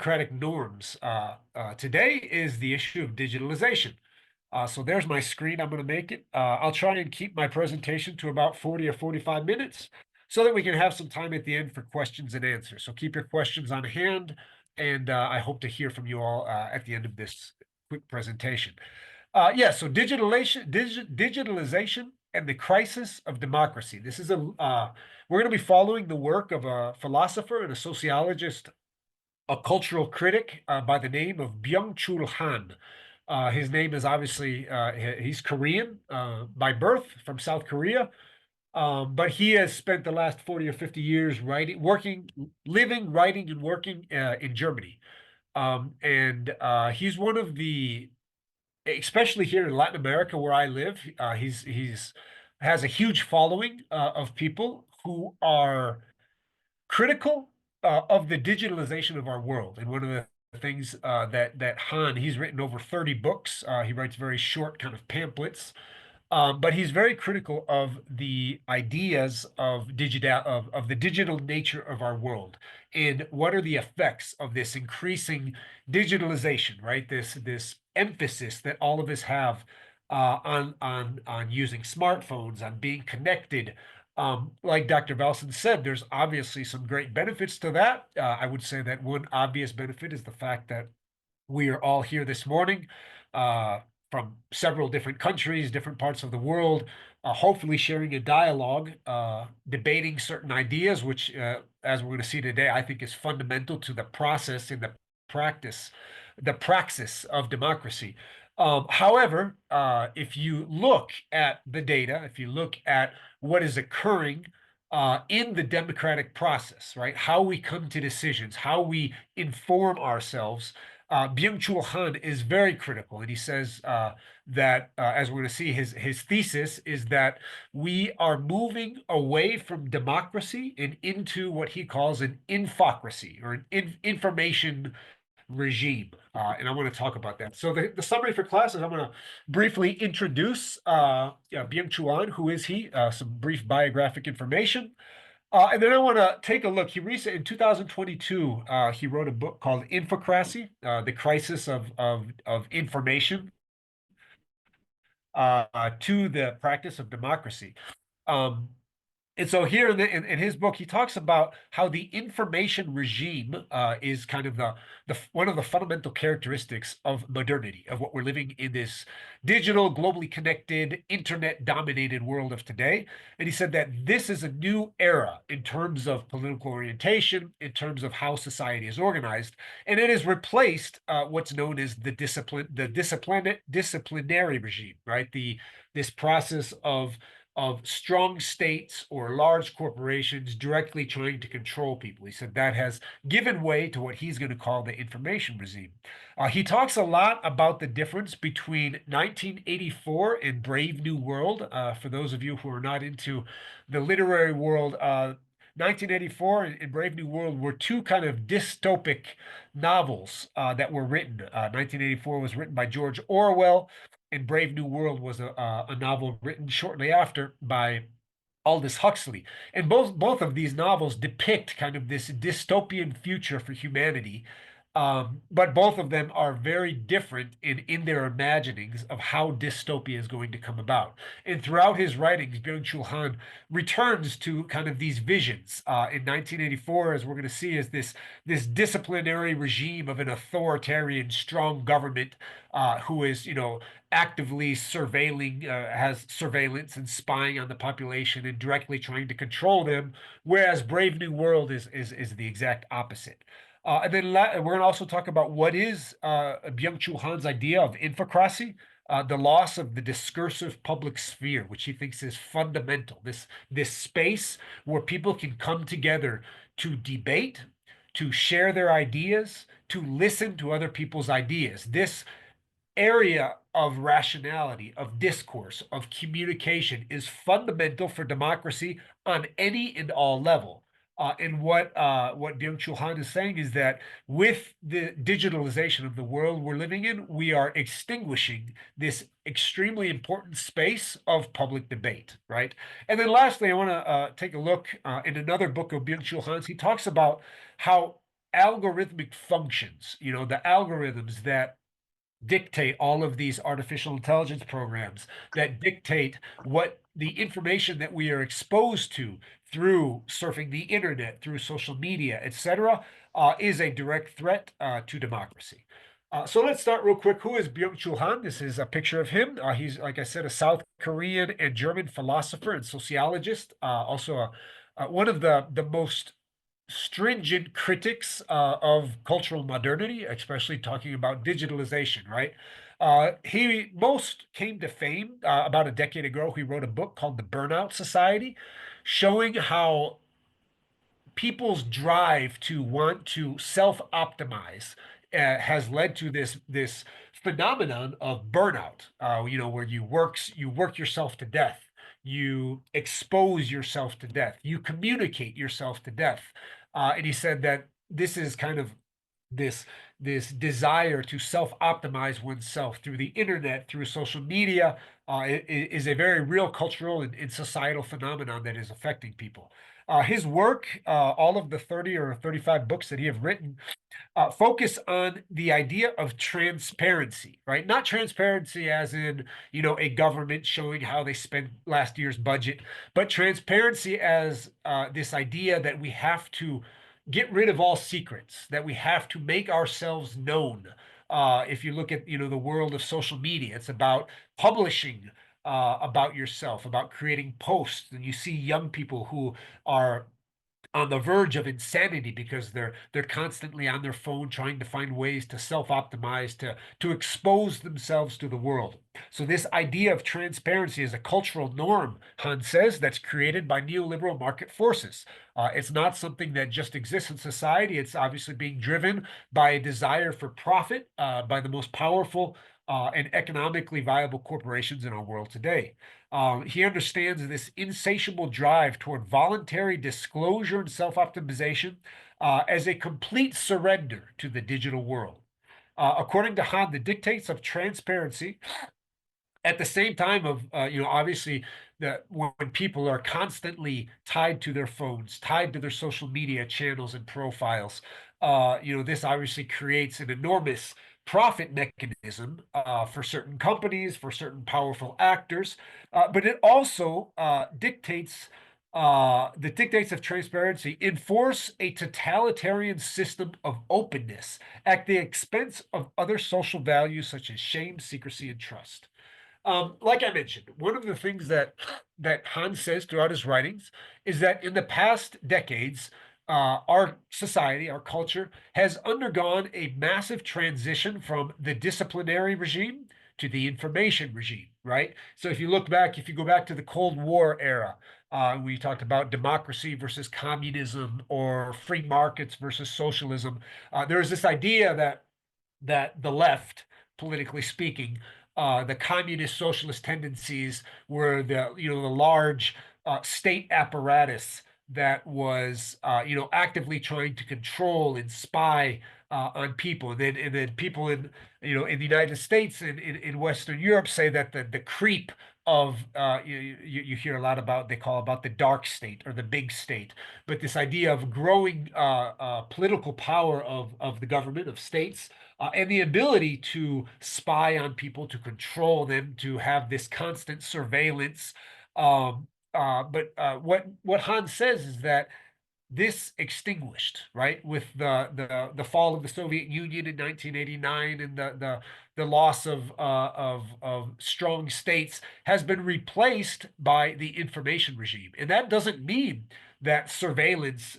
democratic norms today is the issue of digitalization. So there's my screen. I'm going to make it. I'll try and keep my presentation to about 40 or 45 minutes so that we can have some time at the end for questions and answers. So keep your questions on hand, and I hope to hear from you all at the end of this quick presentation. So digitalization and the crisis of democracy. This is we're going to be following the work of a philosopher and a sociologist, a cultural critic by the name of Byung-Chul Han. His name is obviously, he's Korean by birth from South Korea, but he has spent the last 40 or 50 years living, writing, and working in Germany. And he's one of especially here in Latin America where I live, he's has a huge following of people who are critical of the digitalization of our world. And one of the things that Han, he's written over 30 books. He writes very short kind of pamphlets, but he's very critical of the ideas of the digital nature of our world, and what are the effects of this increasing digitalization, right? This emphasis that all of us have on using smartphones, on being connected. Like Dr. Velson said, there's obviously some great benefits to that. I would say that one obvious benefit is the fact that we are all here this morning from several different countries, different parts of the world, hopefully sharing a dialogue, debating certain ideas, which, as we're going to see today, I think is fundamental to the process and the praxis of democracy. However, if you look at the data, if you look at what is occurring in the democratic process, right? How we come to decisions, how we inform ourselves. Byung-Chul Han is very critical, and he says that, as we're going to see, his thesis is that we are moving away from democracy and into what he calls an infocracy, or an information regime. And I want to talk about that. So the summary for class is I'm going to briefly introduce Byung-Chul Han, who is he, some brief biographic information. And then I want to take a look. In 2022, he wrote a book called Infocracy, The Crisis of Information to the Practice of Democracy. And so here in his book, he talks about how the information regime is kind of the one of the fundamental characteristics of modernity, of what we're living in this digital, globally connected, internet-dominated world of today. And he said that this is a new era in terms of political orientation, in terms of how society is organized, and it has replaced what's known as the disciplinary regime, right? This process of strong states or large corporations directly trying to control people. He said that has given way to what he's going to call the information regime. He talks a lot about the difference between 1984 and Brave New World. For those of you who are not into the literary world, 1984 and Brave New World were two kind of dystopic novels that were written. 1984 was written by George Orwell, and Brave New World was a novel written shortly after by Aldous Huxley. And both of these novels depict kind of this dystopian future for humanity. But both of them are very different in their imaginings of how dystopia is going to come about. And throughout his writings, Byung-Chul Han returns to kind of these visions. In 1984, as we're going to see, is this disciplinary regime of an authoritarian, strong government who is, actively surveilling, has surveillance and spying on the population and directly trying to control them, whereas Brave New World is the exact opposite. And then we're going to also talk about what is Byung-Chul Han's idea of infocracy, the loss of the discursive public sphere, which he thinks is fundamental. This space where people can come together to debate, to share their ideas, to listen to other people's ideas. This area of rationality, of discourse, of communication is fundamental for democracy on any and all level. And what Byung-Chul Han is saying is that with the digitalization of the world we're living in, we are extinguishing this extremely important space of public debate, right? And then lastly, I want to take a look in another book of Byung-Chul Han's. He talks about how algorithmic functions, the algorithms that dictate all of these artificial intelligence programs, that dictate what the information that we are exposed to through surfing the internet, through social media, etc., is a direct threat to democracy. So let's start real quick. Who is Byung-Chul Han? This is a picture of him. He's, like I said, a South Korean and German philosopher and sociologist. Also, one of the most stringent critics of cultural modernity, especially talking about digitalization, right? He most came to fame about a decade ago. He wrote a book called The Burnout Society, showing how people's drive to want to self-optimize has led to this phenomenon of burnout. Where you work yourself to death, you expose yourself to death, you communicate yourself to death. And he said that this is kind of this this desire to self-optimize oneself through the internet, through social media, is a very real cultural and societal phenomenon that is affecting people. His work, all of the 30 or 35 books that he have written, focus on the idea of transparency, right? Not transparency as in, a government showing how they spent last year's budget, but transparency as this idea that we have to get rid of all secrets, that we have to make ourselves known. If you look at, the world of social media, it's about publishing about yourself, about creating posts, and you see young people who are on the verge of insanity because they're constantly on their phone trying to find ways to self-optimize, to expose themselves to the world. So this idea of transparency is a cultural norm, Han says, that's created by neoliberal market forces. It's not something that just exists in society. It's obviously being driven by a desire for profit by the most powerful and economically viable corporations in our world today. He understands this insatiable drive toward voluntary disclosure and self-optimization as a complete surrender to the digital world. According to Han, the dictates of transparency at the same time of obviously that when people are constantly tied to their phones, tied to their social media channels and profiles, this obviously creates an enormous profit mechanism for certain companies, for certain powerful actors, but it also dictates the dictates of transparency enforce a totalitarian system of openness at the expense of other social values such as shame, secrecy, and trust. Like I mentioned, one of the things that Hans says throughout his writings is that in the past decades, our society, our culture, has undergone a massive transition from the disciplinary regime to the information regime, right? So if you go back to the Cold War era, we talked about democracy versus communism or free markets versus socialism. There's this idea that the left, politically speaking, the communist socialist tendencies were the large state apparatus that was actively trying to control and spy on people, and then people in the United States and in Western Europe say that the creep of you hear a lot about, they call about the dark state or the big state, but this idea of growing political power of the government, of states, and the ability to spy on people, to control them, to have this constant surveillance. But what Hans says is that this extinguished, right, with the fall of the Soviet Union in 1989 and the loss of strong states, has been replaced by the information regime, and that doesn't mean that surveillance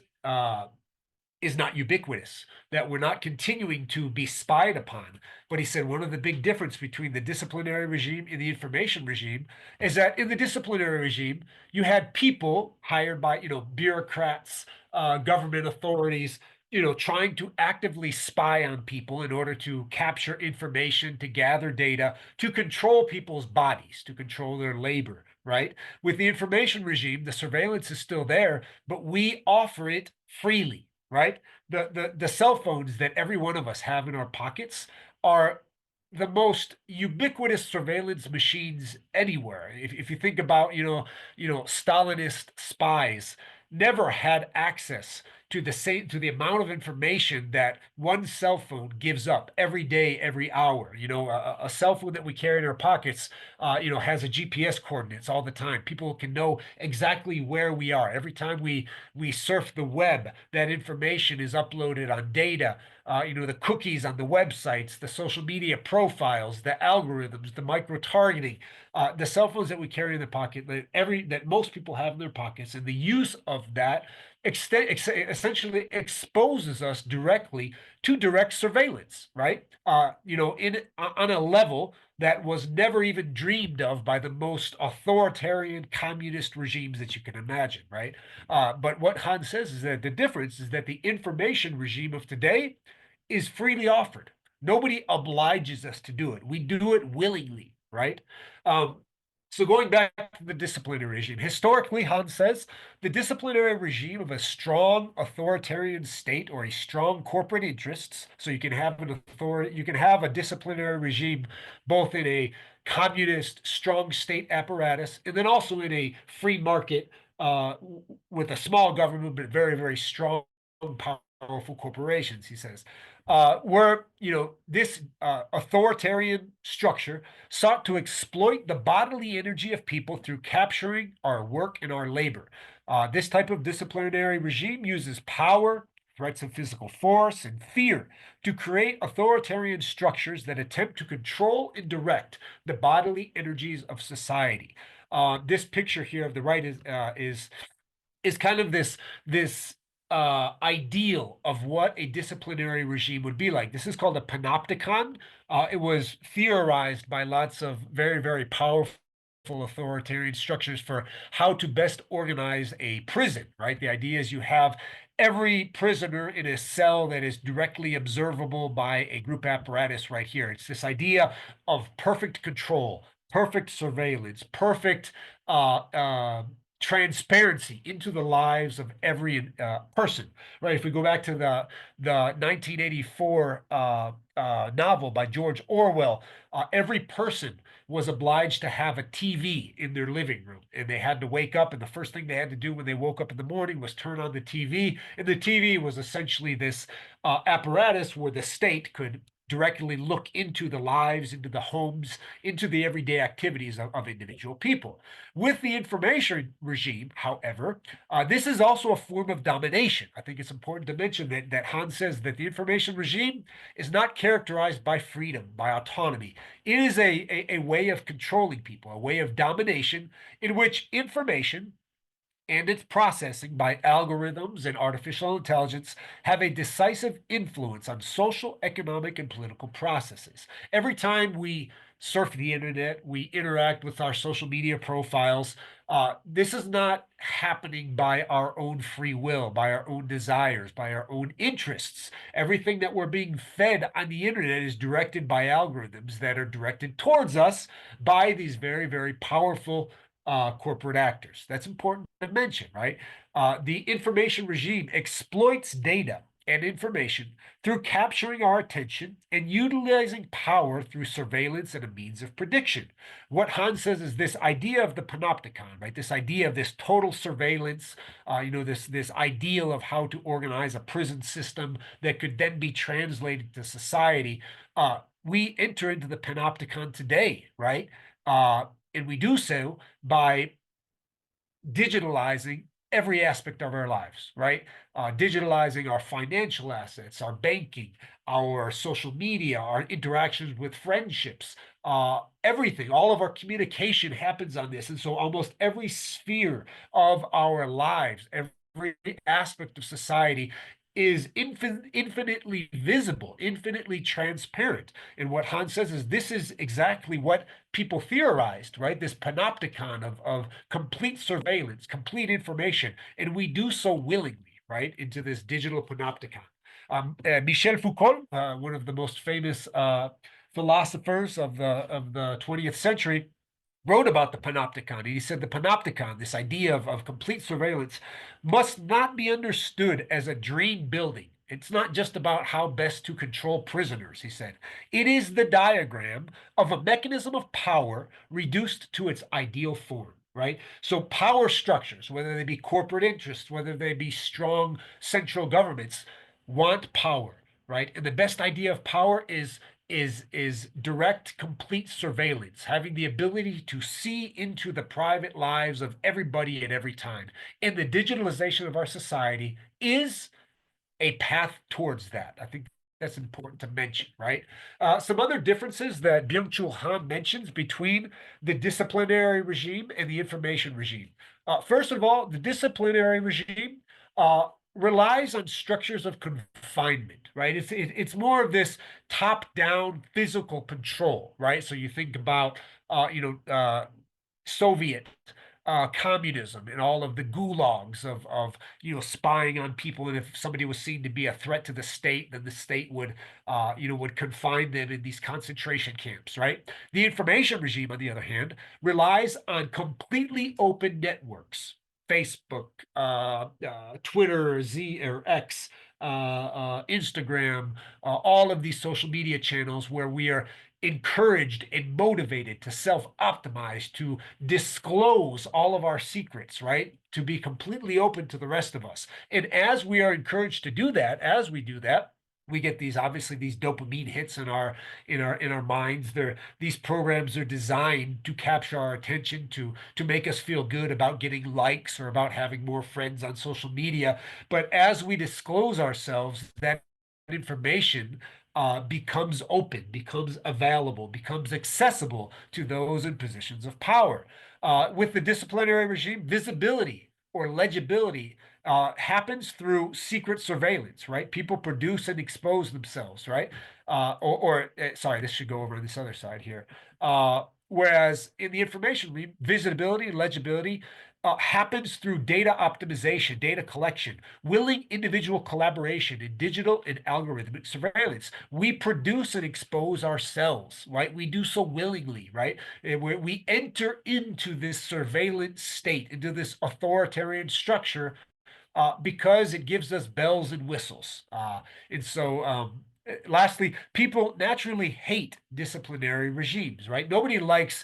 is not ubiquitous, that we're not continuing to be spied upon. But he said one of the big difference between the disciplinary regime and the information regime is that in the disciplinary regime, you had people hired by, bureaucrats, government authorities, trying to actively spy on people in order to capture information, to gather data, to control people's bodies, to control their labor, right? With the information regime, the surveillance is still there, but we offer it freely, right? The cell phones that every one of us have in our pockets are the most ubiquitous surveillance machines anywhere. If you think about, Stalinist spies never had access, to the amount of information that one cell phone gives up every day, every hour. A cell phone that we carry in our pockets, has a GPS coordinates all the time. People can know exactly where we are every time we surf the web. That information is uploaded on data. The cookies on the websites, the social media profiles, the algorithms, the micro targeting, the cell phones that we carry in the pocket, that most people have in their pockets, and the use of that essentially exposes us directly to direct surveillance, right? On a level that was never even dreamed of by the most authoritarian communist regimes that you can imagine, right? But what Han says is that the difference is that the information regime of today is freely offered. Nobody obliges us to do it. We do it willingly, right? Um, so going back to the disciplinary regime, historically, Han says the disciplinary regime of a strong authoritarian state or a strong corporate interests. So you can have a disciplinary regime both in a communist strong state apparatus and then also in a free market with a small government but very, very strong, powerful corporations, he says. Where this authoritarian structure sought to exploit the bodily energy of people through capturing our work and our labor. This type of disciplinary regime uses power, threats of physical force, and fear to create authoritarian structures that attempt to control and direct the bodily energies of society. This picture here of the right is kind of this ideal of what a disciplinary regime would be like. This is called a panopticon. It was theorized by lots of very, very powerful authoritarian structures for how to best organize a prison, right? The idea is you have every prisoner in a cell that is directly observable by a group apparatus right here. It's this idea of perfect control, perfect surveillance, perfect transparency into the lives of every person, right? If we go back to the 1984 novel by George Orwell, every person was obliged to have a TV in their living room, and they had to wake up, and the first thing they had to do when they woke up in the morning was turn on the TV, and the TV was essentially this apparatus where the state could directly look into the lives, into the homes, into the everyday activities of individual people. With the information regime, however, this is also a form of domination. I think it's important to mention that Han says that the information regime is not characterized by freedom, by autonomy. It is a way of controlling people, a way of domination in which information and its processing by algorithms and artificial intelligence have a decisive influence on social, economic, and political processes. Every time we surf the internet, we interact with our social media profiles. This is not happening by our own free will, by our own desires, by our own interests. Everything that we're being fed on the internet is directed by algorithms that are directed towards us by these very, very powerful corporate actors. That's important to mention, right? The information regime exploits data and information through capturing our attention and utilizing power through surveillance and a means of prediction. What Han says is this idea of the panopticon, right? This idea of this total surveillance, this ideal of how to organize a prison system that could then be translated to society. We enter into the panopticon today, right? And we do so by digitalizing every aspect of our lives, right? Digitalizing our financial assets, our banking, our social media, our interactions with friendships, everything, all of our communication happens on this. And so almost every sphere of our lives, every aspect of society is infinitely visible, infinitely transparent. And what Han says is this is exactly what people theorized, right? This panopticon of complete surveillance, complete information, and we do so willingly, right, into this digital panopticon. Michel Foucault, one of the most famous philosophers of the 20th century, wrote about the panopticon. He said the panopticon, this idea of complete surveillance, must not be understood as a dream building. It's not just about how best to control prisoners, he said. It is the diagram of a mechanism of power reduced to its ideal form. right? So power structures, whether they be corporate interests, whether they be strong central governments, want power, right? And the best idea of power is direct, complete surveillance, having the ability to see into the private lives of everybody at every time. And the digitalization of our society is a path towards that. I think that's important to mention, right? Some other differences that Byung-Chul Han mentions between the disciplinary regime and the information regime. First of all, the disciplinary regime relies on structures of confinement, right? It's more of this top-down physical control, right? So you think about, Soviet communism and all of the gulags of spying on people, and if somebody was seen to be a threat to the state, then the state would confine them in these concentration camps, right? The information regime, on the other hand, relies on completely open networks. Facebook, Twitter, Z or X, Instagram, all of these social media channels where we are encouraged and motivated to self-optimize, to disclose all of our secrets, right? To be completely open to the rest of us. And as we are encouraged to do that, as we do that, we get these obviously these dopamine hits in our minds. These programs are designed to capture our attention, to make us feel good about getting likes or about having more friends on social media. But as we disclose ourselves, that information becomes open, becomes available, becomes accessible to those in positions of power. With the disciplinary regime, visibility or legibility happens through secret surveillance, right? People produce and expose themselves, right? Sorry, this should go over on this other side here. Whereas in the information, visibility and legibility happens through data optimization, data collection, willing individual collaboration in digital and algorithmic surveillance. We produce and expose ourselves, right? We do so willingly, right? And we enter into this surveillance state, into this authoritarian structure because it gives us bells and whistles. Lastly, people naturally hate disciplinary regimes, right? Nobody likes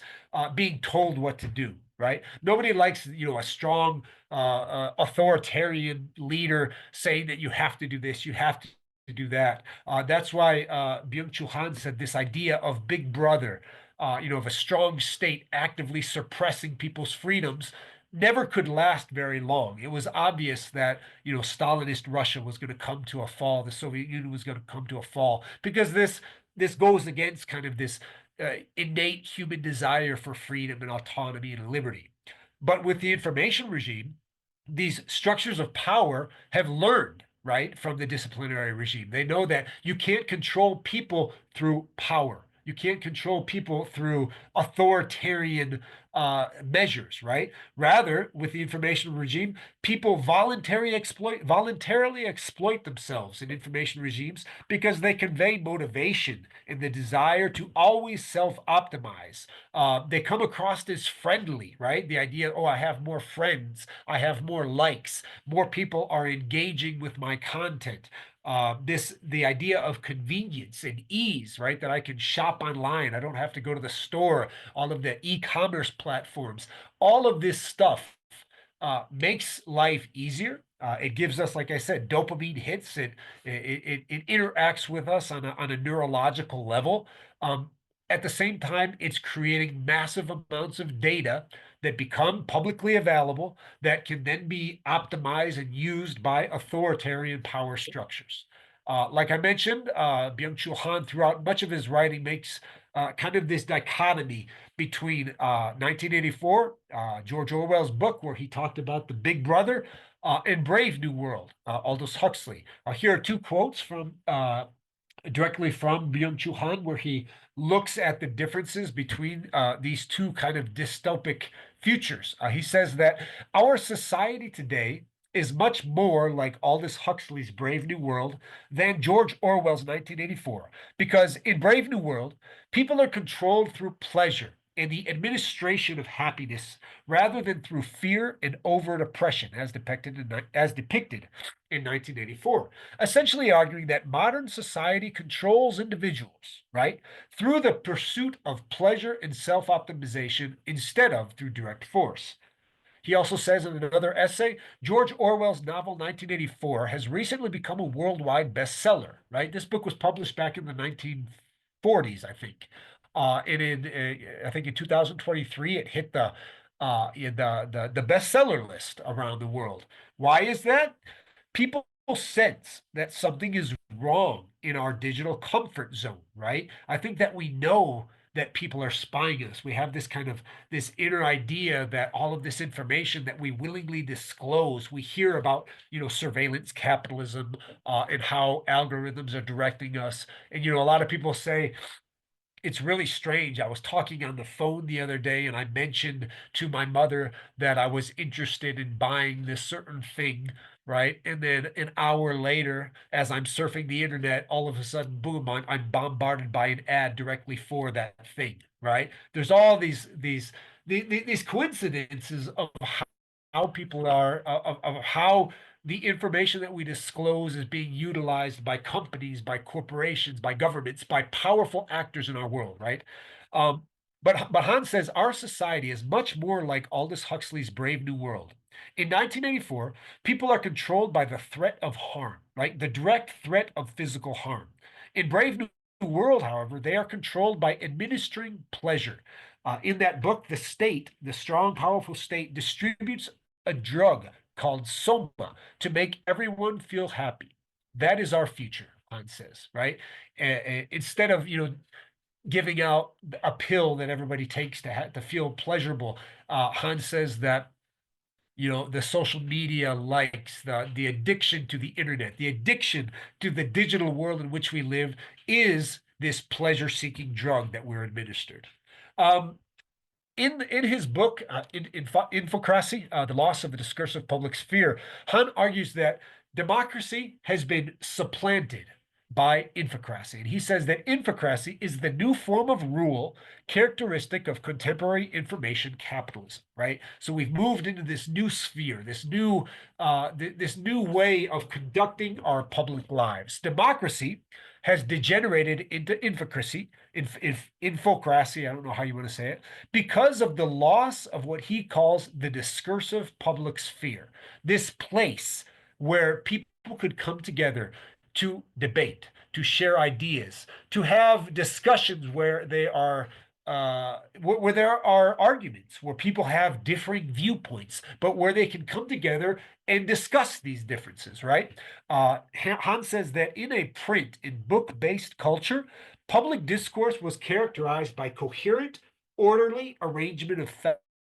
being told what to do, right? Nobody likes, a strong authoritarian leader saying that you have to do this, you have to do that. That's why Byung-Chul Han said this idea of Big Brother, of a strong state actively suppressing people's freedoms never could last very long. It was obvious that, Stalinist Russia was going to come to a fall. The Soviet Union was going to come to a fall because this goes against kind of this innate human desire for freedom and autonomy and liberty. But with the information regime, these structures of power have learned, right, from the disciplinary regime. They know that you can't control people through power. You can't control people through authoritarian measures, right? Rather, with the information regime, people voluntarily exploit themselves in information regimes because they convey motivation and the desire to always self-optimize. They come across as friendly, right? The idea, oh, I have more friends, I have more likes, more people are engaging with my content. The idea of convenience and ease, right? That I can shop online. I don't have to go to the store. All of the e-commerce platforms, all of this stuff makes life easier. It gives us, like I said, dopamine hits. It interacts with us on a neurological level. At the same time, it's creating massive amounts of data that become publicly available that can then be optimized and used by authoritarian power structures. Like I mentioned, Byung-Chul Han, throughout much of his writing, makes kind of this dichotomy between 1984, George Orwell's book, where he talked about the Big Brother, and Brave New World, Aldous Huxley. Here are two quotes directly from Byung-Chul Han, where he looks at the differences between these two kind of dystopic futures. He says that our society today is much more like Aldous Huxley's Brave New World than George Orwell's 1984. Because in Brave New World, people are controlled through pleasure and the administration of happiness rather than through fear and overt oppression as depicted in 1984, essentially arguing that modern society controls individuals, right, through the pursuit of pleasure and self-optimization instead of through direct force. He also says in another essay, George Orwell's novel 1984 has recently become a worldwide bestseller, right? This book was published back in the 1940s, I think. And I think in 2023, it hit the bestseller list around the world. Why is that? People sense that something is wrong in our digital comfort zone, right? I think that we know that people are spying us. We have this kind of this inner idea that all of this information that we willingly disclose, we hear about, surveillance capitalism, and how algorithms are directing us. And, a lot of people say, it's really strange. I was talking on the phone the other day and I mentioned to my mother that I was interested in buying this certain thing, right? And then an hour later, as I'm surfing the internet, all of a sudden, boom, I'm bombarded by an ad directly for that thing, right? There's all these coincidences of how people are, of how the information that we disclose is being utilized by companies, by corporations, by governments, by powerful actors in our world, right? Um, but Hans says our society is much more like Aldous Huxley's Brave New World. In 1984, people are controlled by the threat of harm, right? The direct threat of physical harm. In Brave New World, however, they are controlled by administering pleasure. In that book, the state, the strong, powerful state, distributes a drug called soma to make everyone feel happy. That is our future, Hans says, right? Instead of giving out a pill that everybody takes to feel pleasurable, Hans says that the social media likes, the addiction to the internet, the addiction to the digital world in which we live is this pleasure-seeking drug that we're administered. Um, in his book, Infocracy, The Loss of the Discursive Public Sphere, Han argues that democracy has been supplanted by infocracy. And he says that infocracy is the new form of rule characteristic of contemporary information capitalism, right? So we've moved into this new sphere, this new way of conducting our public lives. Democracy has degenerated into infocracy, I don't know how you want to say it, because of the loss of what he calls the discursive public sphere, this place where people could come together to debate, to share ideas, to have discussions where there are arguments, where people have differing viewpoints, but where they can come together and discuss these differences, right? Han says that in book-based culture, public discourse was characterized by coherent, orderly arrangement of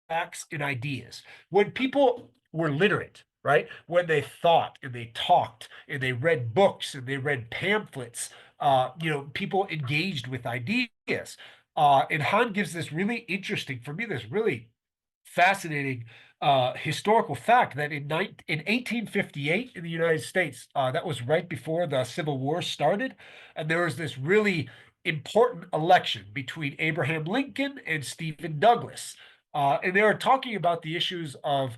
facts and ideas. When people were literate, right? When they thought and they talked and they read books and they read pamphlets, people engaged with ideas. And Han gives this really interesting, for me, this really fascinating historical fact that in 1858 in the United States, that was right before the Civil War started, and there was this really important election between Abraham Lincoln and Stephen Douglas. And they were talking about the issues of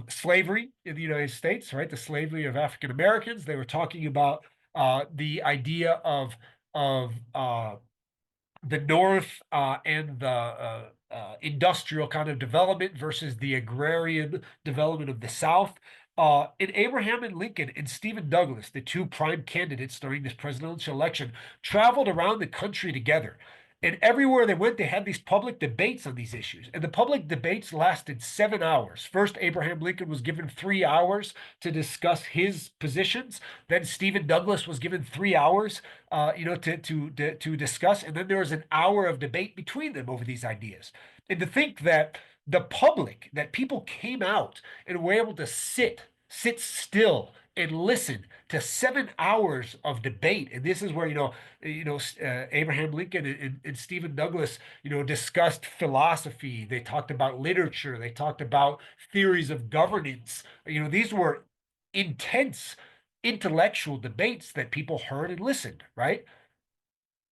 slavery in the United States, right? The slavery of African Americans. They were talking about the idea of the North and the industrial kind of development versus the agrarian development of the South. And Abraham and Lincoln and Stephen Douglas, the two prime candidates during this presidential election, traveled around the country together. And everywhere they went, they had these public debates on these issues. And the public debates lasted 7 hours. First, Abraham Lincoln was given 3 hours to discuss his positions. Then Stephen Douglas was given 3 hours, to discuss. And then there was an hour of debate between them over these ideas. And to think that the public, that people came out and were able to sit still and listen to 7 hours of debate. And this is where, Abraham Lincoln and Stephen Douglas, discussed philosophy. They talked about literature. They talked about theories of governance. These were intense intellectual debates that people heard and listened, right?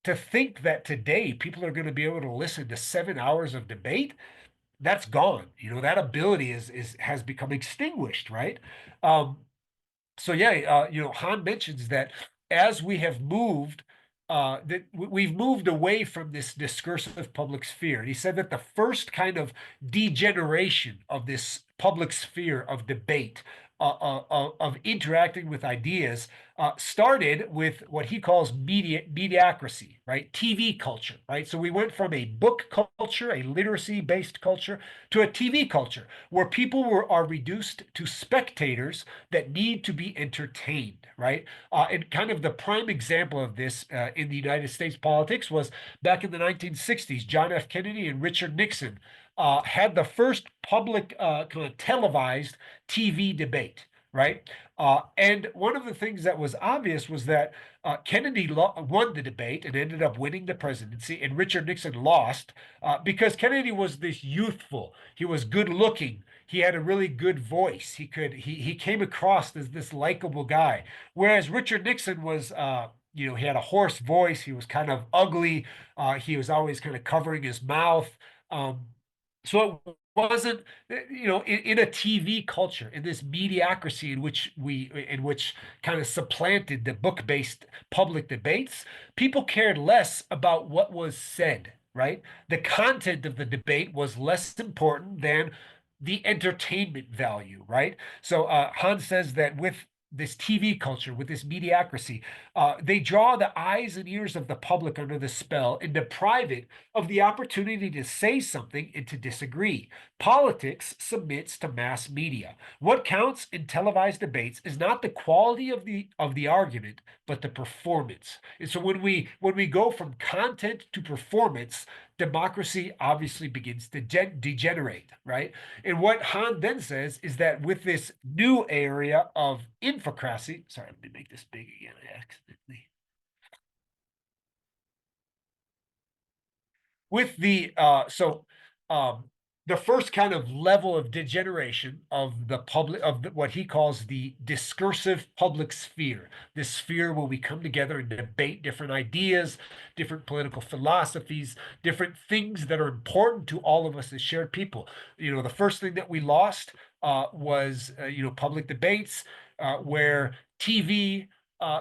to think that today people are going to be able to listen to 7 hours of debate, that's gone. That ability is has become extinguished, right? Um, so yeah, Han mentions that as we have moved, that we've moved away from this discursive public sphere. And he said that the first kind of degeneration of this public sphere of debate, of interacting with ideas, started with what he calls mediocrity, right? TV culture, right? So we went from a book culture, a literacy-based culture, to a TV culture where people are reduced to spectators that need to be entertained, right? And kind of the prime example of this in the United States politics was back in the 1960s. John F. Kennedy and Richard Nixon had the first public kind of televised TV debate, right? And one of the things that was obvious was that Kennedy won the debate and ended up winning the presidency, and Richard Nixon lost because Kennedy was this youthful, he was good looking, he had a really good voice. He came across as this likable guy. Whereas Richard Nixon was he had a hoarse voice. He was kind of ugly. He was always kind of covering his mouth. Um, so it wasn't, in a TV culture, in this mediocrity in which kind of supplanted the book-based public debates, people cared less about what was said, right? The content of the debate was less important than the entertainment value, right? So Han says that with this TV culture, with this mediocrity, they draw the eyes and ears of the public under the spell and deprive it of the opportunity to say something and to disagree. Politics submits to mass media. What counts in televised debates is not the quality of the argument, but the performance. And so when we go from content to performance, democracy obviously begins to degenerate, right? And what Han then says is that with this new area of infocracy, sorry, let me make this big again. I accidentally with um the first kind of level of degeneration of the public what he calls the discursive public sphere, this sphere where we come together and debate different ideas, different political philosophies, different things that are important to all of us as shared people. The first thing that we lost was public debates, where TV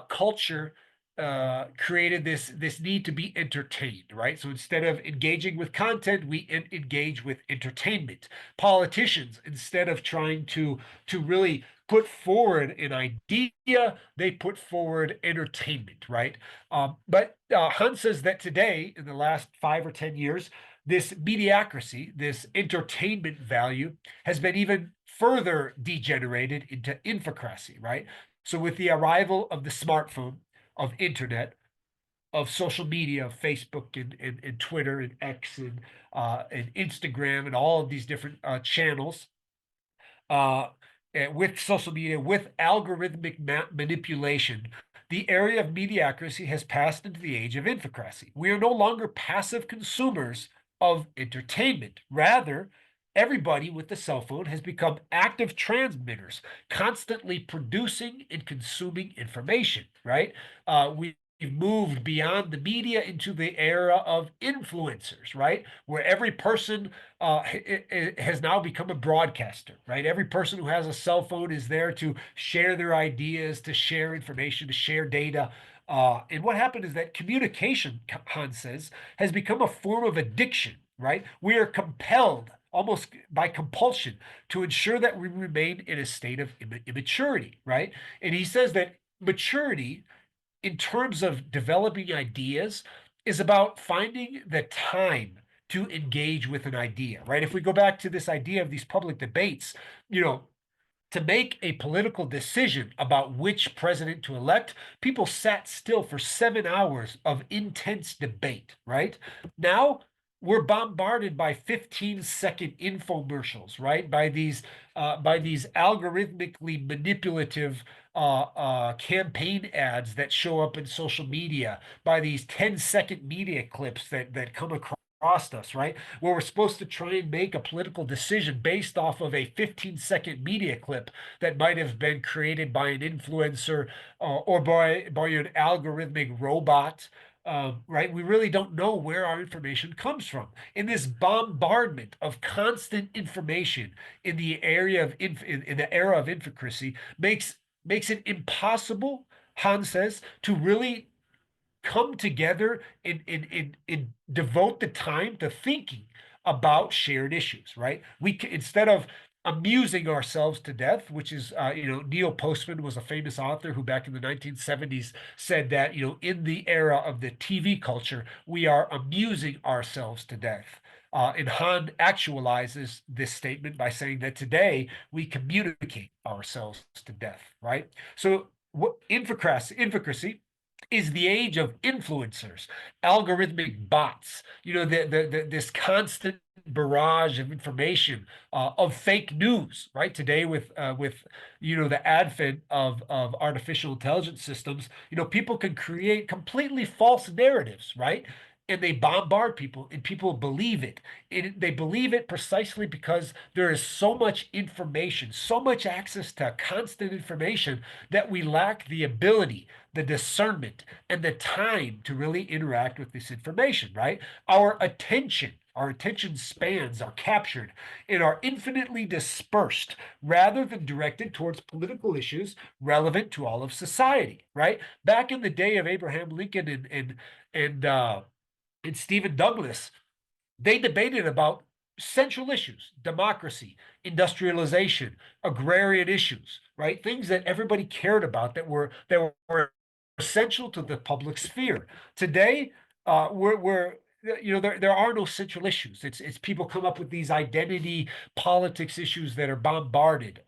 culture created this need to be entertained, right? So instead of engaging with content, we engage with entertainment. Politicians, instead of trying to really put forward an idea, they put forward entertainment, right? But Hunt says that today, in the last 5 or 10 years, this mediocrity, this entertainment value, has been even further degenerated into infocracy, right? So with the arrival of the smartphone, of internet, of social media, of Facebook and Twitter and X and Instagram and all of these different channels, uh, with social media, with algorithmic manipulation, the area of mediocrity has passed into the age of infocracy. We are no longer passive consumers of entertainment. Rather, everybody with the cell phone has become active transmitters, constantly producing and consuming information, right? We've moved beyond the media into the era of influencers, right? Where every person has now become a broadcaster, right? Every person who has a cell phone is there to share their ideas, to share information, to share data. And what happened is that communication, Han says, has become a form of addiction, right? We are compelled, almost by compulsion, to ensure that we remain in a state of immaturity, right? And he says that maturity, in terms of developing ideas, is about finding the time to engage with an idea, right? If we go back to this idea of these public debates, you know, to make a political decision about which president to elect, people sat still for 7 hours of intense debate, right? Now we're bombarded by 15-second infomercials, right? By these algorithmically manipulative campaign ads that show up in social media, by these 10-second media clips that come across us, right? Where we're supposed to try and make a political decision based off of a 15-second media clip that might have been created by an influencer or by an algorithmic robot. right? We really don't know where our information comes from. In this bombardment of constant information in the area of in the era of infocracy makes it impossible, Han says, to really come together and devote the time to thinking about shared issues, right? Instead of amusing ourselves to death, which is, Neil Postman was a famous author who back in the 1970s said that, in the era of the TV culture, we are amusing ourselves to death. And Han actualizes this statement by saying that today we communicate ourselves to death, right? So what infocracy is the age of influencers, algorithmic bots, this constant barrage of information, of fake news, right? Today with the advent of artificial intelligence systems, people can create completely false narratives, right? And they bombard people, and people believe it. They believe it precisely because there is so much information, so much access to constant information that we lack the ability, the discernment, and the time to really interact with this information, right? Our attention spans are captured and are infinitely dispersed rather than directed towards political issues relevant to all of society, right? Back in the day of Abraham Lincoln and Stephen Douglas, they debated about central issues: democracy, industrialization, agrarian issues, right? Things that everybody cared about that were essential to the public sphere. Today, we're there are no central issues. It's people come up with these identity politics issues that are bombarded.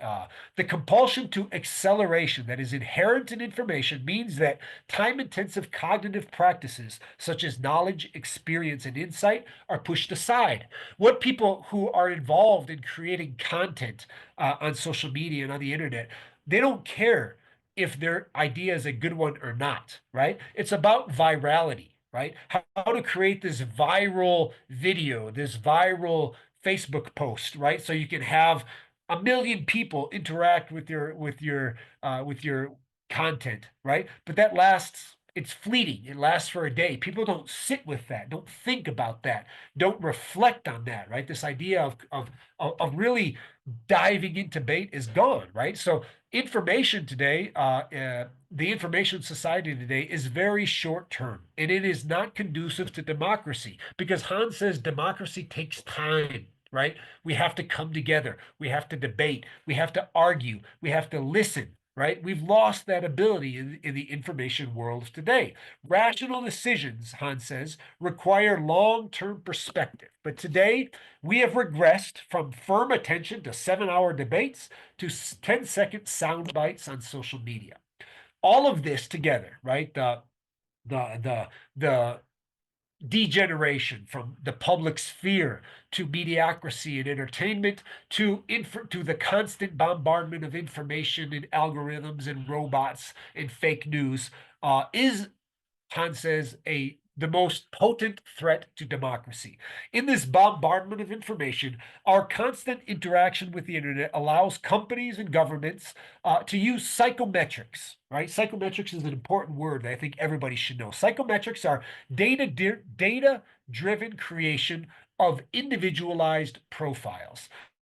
The compulsion to acceleration that is inherent in information means that time-intensive cognitive practices such as knowledge, experience, and insight are pushed aside. What people who are involved in creating content on social media and on the internet, they don't care if their idea is a good one or not, right? It's about virality, right? How to create this viral video, this viral Facebook post, right? So you can have 1 million people interact with your content, right? But that lasts. It's fleeting. It lasts for a day. People don't sit with that, don't think about that, don't reflect on that, right? This idea of really diving into bait is gone, right? So information today, the information society today is very short term, and it is not conducive to democracy because Han says democracy takes time. Right? We have to come together. We have to debate. We have to argue. We have to listen. Right? We've lost that ability in the information world of today. Rational decisions, Han says, require long term perspective. But today, we have regressed from firm attention to 7-hour debates to 10-second sound bites on social media. All of this together, right? The degeneration from the public sphere to mediocrity and entertainment to the constant bombardment of information and algorithms and robots and fake news is, Han says, the most potent threat to democracy. In this bombardment of information, our constant interaction with the internet allows companies and governments to use psychometrics. Right? Psychometrics is an important word that I think everybody should know. Psychometrics are data-driven creation of individualized profiles.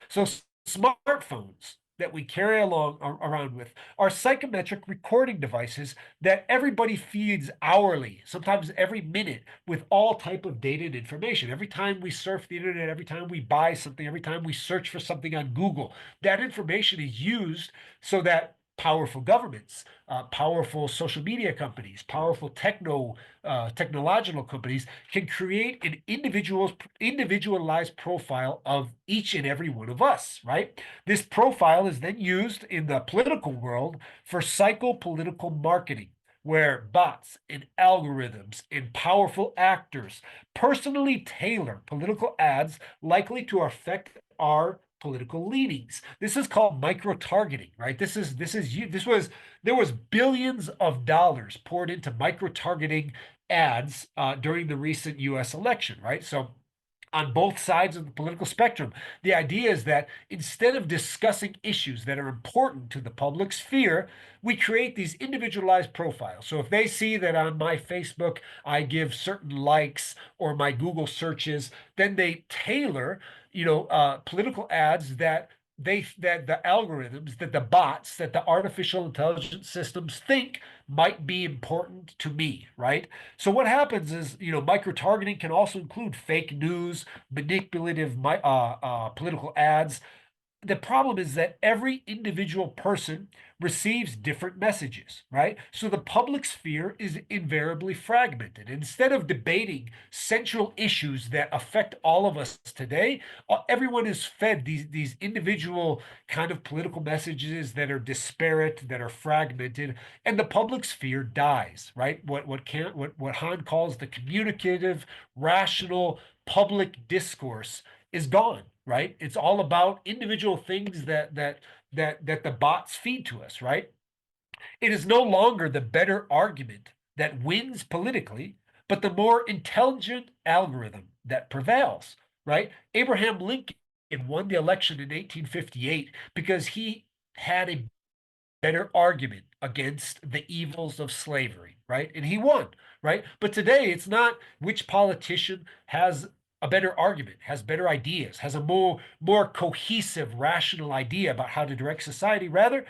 So smartphones that we carry around with are psychometric recording devices that everybody feeds hourly, sometimes every minute, with all type of data and information. Every time we surf the internet, every time we buy something, every time we search for something on Google, that information is used so that powerful governments, powerful social media companies, powerful technological companies can create an individualized profile of each and every one of us, right? This profile is then used in the political world for psychopolitical marketing, where bots and algorithms and powerful actors personally tailor political ads likely to affect our political leanings. This is called micro-targeting, right? There was billions of dollars poured into micro-targeting ads during the recent U.S. election, right? So on both sides of the political spectrum. The idea is that instead of discussing issues that are important to the public sphere, we create these individualized profiles. So if they see that on my Facebook I give certain likes or my Google searches, then they tailor, political ads that the algorithms, that the bots, that the artificial intelligence systems think might be important to me, right? So what happens is, micro-targeting can also include fake news, manipulative political ads. The problem is that every individual person receives different messages, right? So the public sphere is invariably fragmented. Instead of debating central issues that affect all of us today, everyone is fed these individual kind of political messages that are disparate, that are fragmented, and the public sphere dies, right? What Han calls the communicative, rational public discourse is gone, right? It's all about individual things that the bots feed to us, right? It is no longer the better argument that wins politically, but the more intelligent algorithm that prevails, right? Abraham Lincoln won the election in 1858 because he had a better argument against the evils of slavery, right? And he won, right? But today it's not which politician has a better argument, has better ideas, has a more cohesive, rational idea about how to direct society. Rather,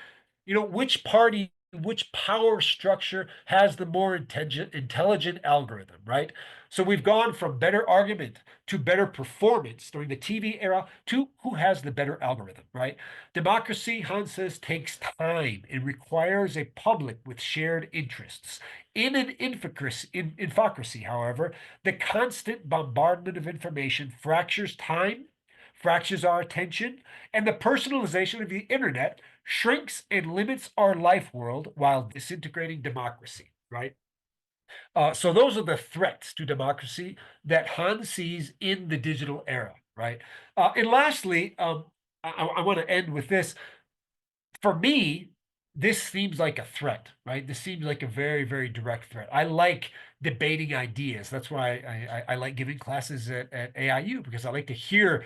which party, which power structure has the more intelligent algorithm, right? So we've gone from better argument to better performance during the TV era to who has the better algorithm, right? Democracy, Han says, takes time. It requires a public with shared interests. In an infocracy, however, the constant bombardment of information fractures time, fractures our attention, and the personalization of the internet shrinks and limits our life world while disintegrating democracy, right? So those are the threats to democracy that Han sees in the digital era, right? And lastly, I want to end with this. For me, this seems like a threat, right? This seems like a very, very direct threat. I like debating ideas. That's why I like giving classes at AIU, because I like to hear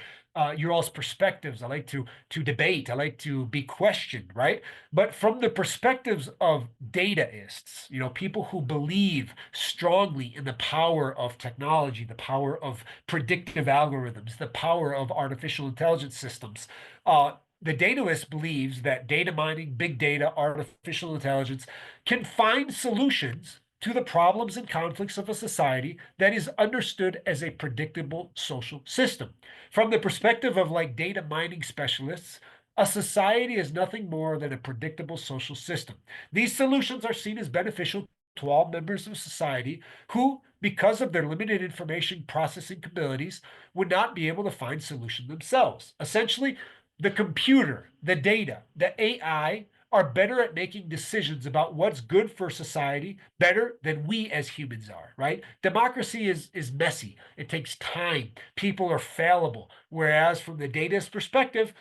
your all's perspectives. I like to debate. I like to be questioned, right? But from the perspectives of dataists, people who believe strongly in the power of technology, the power of predictive algorithms, the power of artificial intelligence systems, the dataist believes that data mining, big data, artificial intelligence can find solutions to the problems and conflicts of a society that is understood as a predictable social system. From the perspective of like data mining specialists, a society is nothing more than a predictable social system. These solutions are seen as beneficial to all members of society who, because of their limited information processing abilities, would not be able to find solution themselves. Essentially, the computer, the data, the AI are better at making decisions about what's good for society better than we as humans are, right? Democracy is messy. It takes time. People are fallible. Whereas from the data's perspective,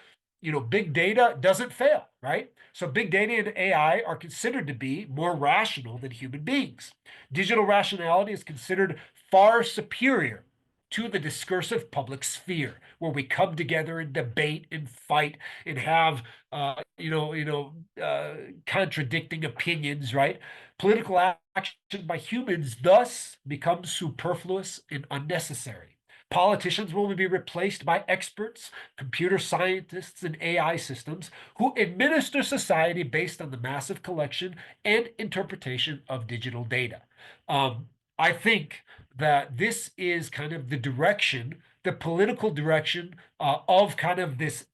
big data doesn't fail, right? So big data and AI are considered to be more rational than human beings. Digital rationality is considered far superior to the discursive public sphere, where we come together and debate and fight and have contradicting opinions, right? Political action by humans thus becomes superfluous and unnecessary. Politicians will be replaced by experts, computer scientists, and AI systems who administer society based on the massive collection and interpretation of digital data. I think that this is kind of the direction, the political direction of kind of this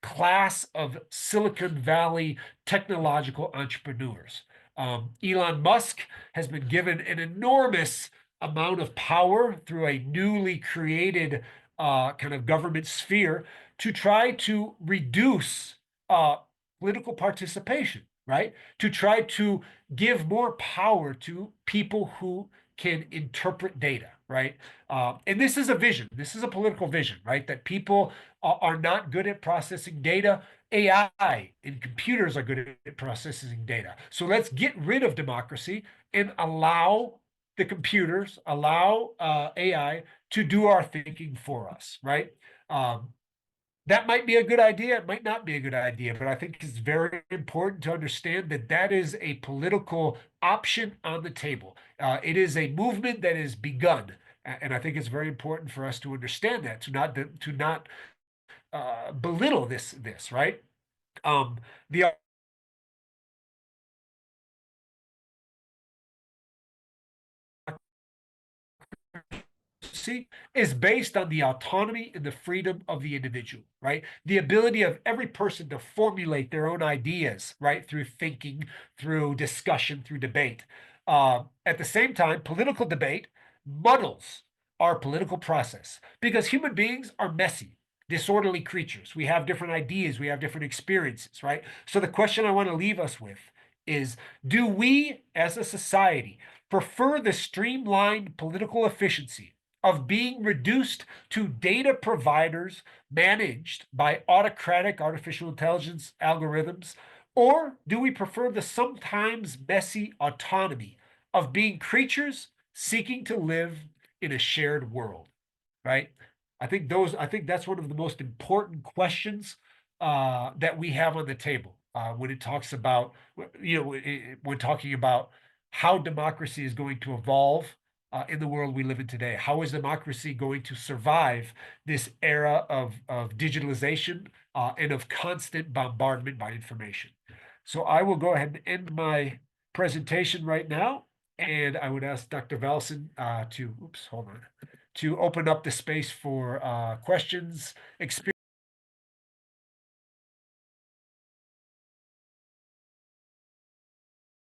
class of Silicon Valley technological entrepreneurs. Elon Musk has been given an enormous amount of power through a newly created kind of government sphere to try to reduce political participation, right? To try to give more power to people who can interpret data, right? And this is a vision. This is a political vision, right? That people are not good at processing data. AI and computers are good at processing data. So let's get rid of democracy and allow the computers, allow AI to do our thinking for us, right? Um, that might be a good idea. It might not be a good idea, but I think it's very important to understand that that is a political option on the table. It is a movement that has begun, and I think it's very important for us to understand that, to not belittle this, right? The democracy is based on the autonomy and the freedom of the individual, right? The ability of every person to formulate their own ideas, right? Through thinking, through discussion, through debate. At the same time, political debate muddles our political process because human beings are messy, disorderly creatures. We have different ideas, we have different experiences, right? So the question I want to leave us with is, do we as a society prefer the streamlined political efficiency of being reduced to data providers managed by autocratic artificial intelligence algorithms? Or do we prefer the sometimes messy autonomy of being creatures seeking to live in a shared world? Right? I think that's one of the most important questions that we have on the table when it talks about, when talking about how democracy is going to evolve in the world we live in today. How is democracy going to survive this era of digitalization and of constant bombardment by information? So I will go ahead and end my presentation right now, and I would ask Dr. Velson to, oops, hold on, to open up the space for questions, experience.